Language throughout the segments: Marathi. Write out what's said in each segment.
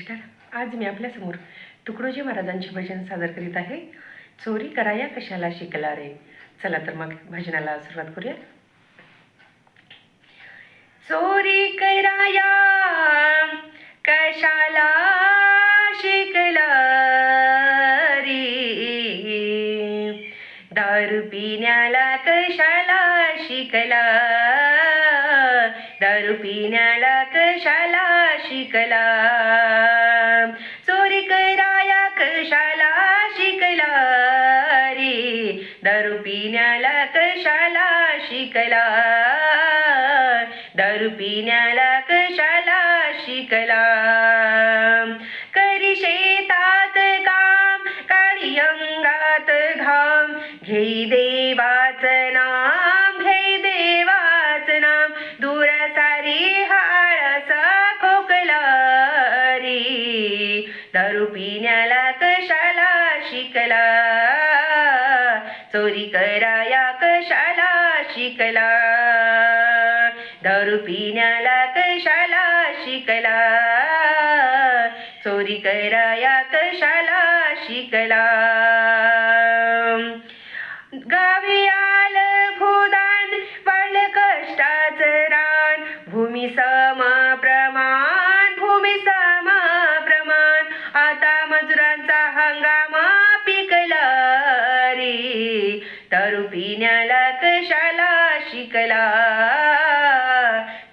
नमस्कार. आज मी आपल्यासमोर तुकडोजी महाराजांचे भजन सादर करीत आहे. चोरी कराया कशाला शिकला रे. चला तर मग भजनाला सुरुवात करूया. चोरी कराया कशाला शिकला रे, दारू पिण्याला कशाला शिकला, दारू पिण्याला कशाला शिकला, चोरी कराया कशाला शिकला रे, दारू पिण्याला कशाला शिकला, दारू पिण्याला कशाला शिकला, करी शेतात काम काळी अंगात घाम, घेई देवाचं नाम, घेई देवाचं नाम, दूर सारी हाळसा खोकला रे, दारू पिण्याला कशाला शिकला, चोरी कराया कशाला शिकला, दारू पिण्याला कशाला शिकला, चोरी कराया कशाला शिकला. गावी आलं भूदान, वाढलं कष्टाचं रान, भूमी सम प्रमाण, भूमी सम प्रमाण, आता मजुरांचा हंगाम पिकला रे, दारू पिण्याला कशाला शिकला,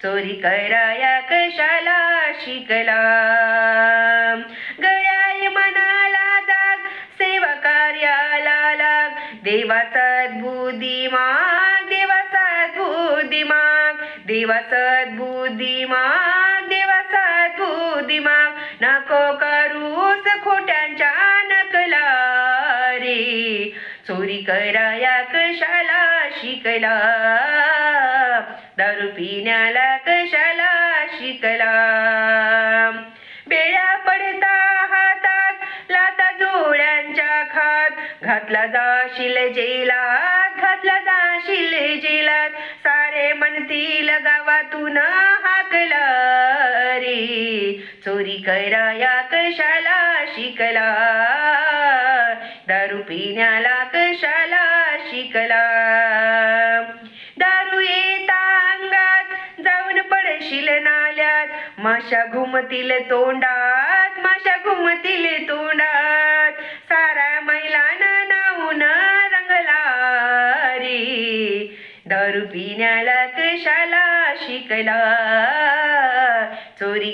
चोरी कराया कशाला शिकला. गळ्याई मनाला जाग, सेवा कार्याला लाग, देवा सद्बुद्धी माग, देवा सद्बुद्धी माग, देवा सद्बुद्धी माग, देवा सद्बुद्धी माग, नको करूस खोट्यांच्या नकला रे, चोरी कराया कशाला शिकला, दारू पिण्याला कशाला शिकला. बेड्या पडता हातात, लाता जोड्यांच्या खात, घातला जाशील जेलात, घातला जाशील जेलात, सारे म्हणतील गावातून हाकला रे, चोरी कराया कशाला शिकला, दारू पिण्याला कशाला शिकला. दारू येता अंगात, जाऊन पडशील नाल्यात, माशा घुमतील तोंडात, माशा घुमतील तोंडात, सारा मैलानं नाऊन रंगला रे, दारू पिण्याला कशाला शिकला, चोरी